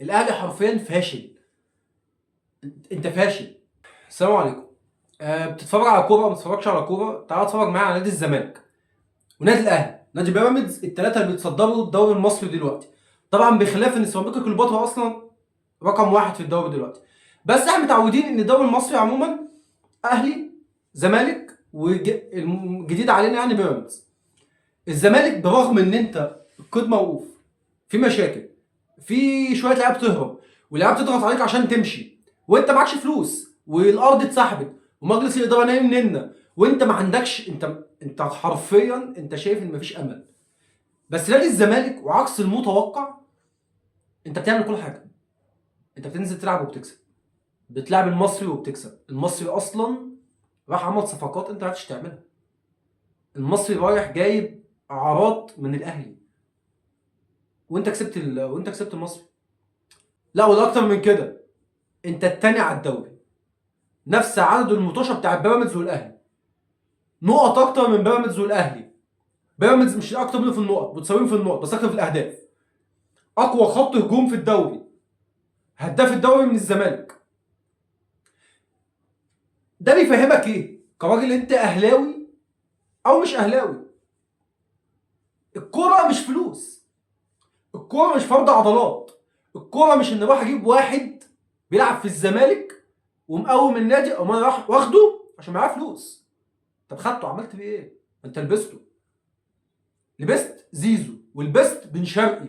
الاهلي حرفيا فاشل. انت فاشل. السلام عليكم. بتتفرج على كوره؟ ما بتتفرجش على كوره؟ تعال اتفرج معايا على نادي الزمالك ونادي الاهلي، نادي بيراميدز، الثلاثه اللي بيتصدروا الدوري المصري دلوقتي. طبعا بخلاف ان سيراميكا كليوباترا اصلا رقم واحد في الدوري دلوقتي. بس احنا متعودين ان الدوري المصري عموما اهلي، زمالك، والجديد علينا يعني بيراميدز. الزمالك برغم ان انت القيد موقوف، في مشاكل، في شويه لعيبه بتهرب، واللعيبه بتضغط عليك عشان تمشي، وانت معكش فلوس، والارض اتسحبت، ومجلس الاداره نايم ننا، وانت ما عندكش، انت حرفيا انت شايف ان مفيش امل. بس نادي الزمالك وعكس المتوقع، انت بتعمل كل حاجه. انت بتنزل تلعب وبتكسب، بتلعب المصري وبتكسب. المصري اصلا راح عمل صفقات انت ما عرفتش تعملها. المصري رايح جايب اعارات من الاهلي، وانت كسبت المصري. لا، والاكتر من كده، انت التاني على الدوري، نفس عدد المطوشه بتاع بيراميدز والاهلي، نقط اكتر من بيراميدز والاهلي. بيراميدز مش اكتر منه في النقط، متساويين في النقط بس اكتر في الاهداف. اقوى خط هجوم في الدوري، هداف الدوري من الزمالك. ده بيفهمك ايه كراجل انت اهلاوي او مش اهلاوي؟ الكوره مش فلوس، الكوره مش فرض عضلات، الكوره مش ان اروح اجيب واحد بيلعب في الزمالك ومقوم النادي او انا راح واخده عشان معاه فلوس. طب خدته عملت بيه ايه؟ انت لبسته، لبست زيزو ولبست بن شرقي،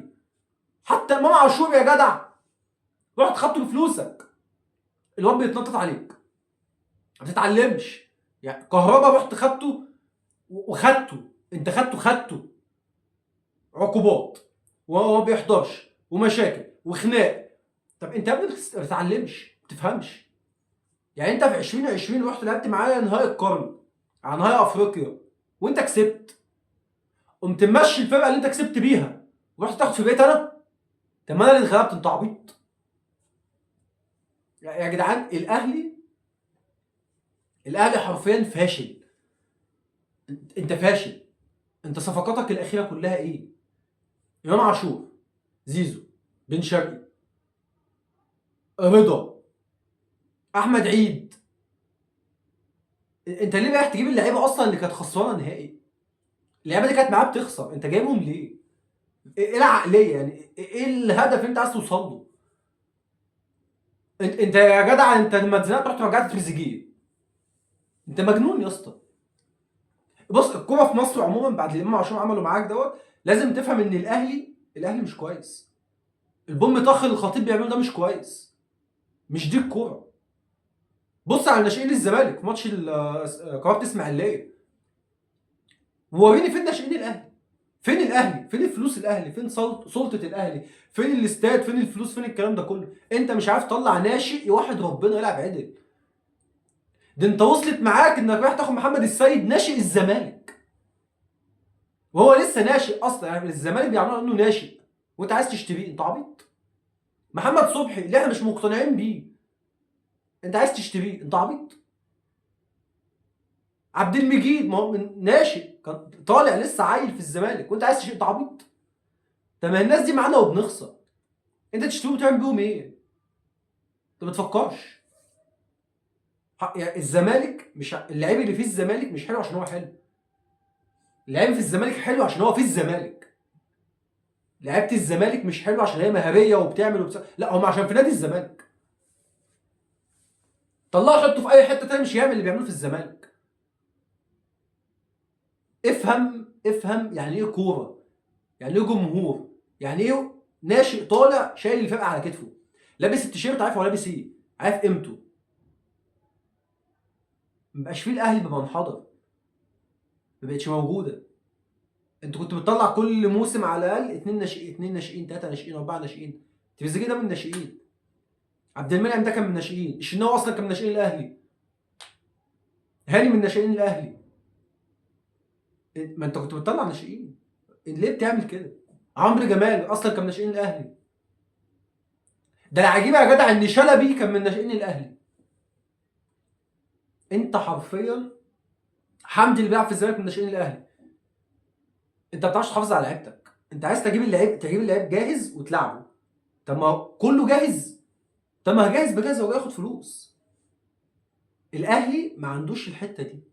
حتى امام عاشور يا جدع رحت خدته بفلوسك. الواد بيتنطط عليك، ما بتتعلمش. يعني كهربا رحت خدته وخدته، انت خدته عقوبات وهو ما بيحضرش ومشاكل وخناق. طب انت يا ابني ما بتتعلمش، ما بتفهمش. يعني انت في 2020 رحت لعبت معايا نهائي القرن على نهائي افريقيا وانت كسبت، قمت ممشي الفرقه اللي انت كسبت بيها ورحت تاخد في بيت انا. طب ما انا اللي اتغلبت، انت عبيط. يا جدعان، الاهلي حرفيا فاشل. انت فاشل. انت صفقاتك الاخيره كلها ايه؟ امام عاشور، زيزو، بن شرقي، رضا، احمد عيد. انت ليه رايح تجيب اللعيبه اصلا اللي كانت خسرانه نهائي؟ اللعيبه اللي كانت معاها بتخسر، انت جايبهم ليه؟ ايه العقليه يعني؟ ايه الهدف اللي انت عايز توصل له؟ انت يا جدع، انت لما اتزنقت رحت رجعت تريزيجيه. انت مجنون يا اسطى. بص، الكوره في مصر عموما بعد اللي امام عاشور عمله معاك دوت، لازم تفهم ان الاهلي مش كويس. البوم طخ اللي الخطيب بيعمله ده مش كويس. مش دي الكوره. بص على ناشئين الزمالك في ماتش قرابه اسماعيليه، ووريني فين ناشئين الاهلي. فين الاهلي؟ فين الفلوس الاهلي؟ فين سلطه الاهلي؟ فين الاستاد؟ فين الفلوس؟ فين الكلام ده كله؟ انت مش عارف تطلع ناشئ يوحد ربنا يلعب عدل. ده انت وصلت معاك انك رايح تاخد محمد السيد ناشئ الزمالك، وهو لسه ناشئ اصلا. يعني الزمالك بيعملوا انه ناشئ وانت عايز تشتريه. انت عبيط. محمد صبحي اللي احنا مش مقتنعين بيه، انت عايز تشتريه. انت عبيط. عبد المجيد ما هو ناشئ، كان طالع لسه عيل في الزمالك وانت عايز تشتريه. انت عبيط. طب ما الناس دي معانا وبنخسر، انت تشتريهم وتعمل بيهم ايه؟ انت ما بتفكرش. يعني الزمالك مش اللعيب اللي في الزمالك مش حلو عشان هو حلو. اللعيب في الزمالك حلو عشان هو في الزمالك. لعيبه الزمالك مش حلو عشان هي مهاريه وبتعمل لا، هم عشان في نادي الزمالك. طلعه حطه في اي حته تاني مش هيعمل اللي بيعمله في الزمالك. افهم يعني ايه كوره، يعني ايه جمهور، يعني ايه ناشئ طالع شايل الفرقه على كتفه، لابس التيشيرت عارف هو لابس ايه، عارف قيمته. مبقاش فيه الاهلي بمنحدر، مبقتش موجوده. انت كنت بتطلع كل موسم على الاقل اتنين ناشئين، تلاته ناشئين، اربعه ناشئين. تريزيجيه ده من الناشئين، عبد المنعم ده كان من الناشئين، الشناوي اصلا كان من ناشئين الاهلي، هاني من ناشئين الاهلي. ما انت كنت بتطلع ناشئين. ليه بتعمل كده؟ عمرو جمال اصلا كان من ناشئين الاهلي. ده العجيبه يا جدع ان شلبي كان من ناشئين الاهلي. انت حرفيا، حمدي اللي بيلعب في الزمالك من ناشئين الاهلي. انت ما بتعرفش تحافظ على لعيبتك. انت عايز تجيب اللعيب جاهز وتلعبه. طب ما كله جاهز، طب ما جاهز بجاهز، هو جاي ياخد فلوس. الاهلي ما عندوش الحته دي.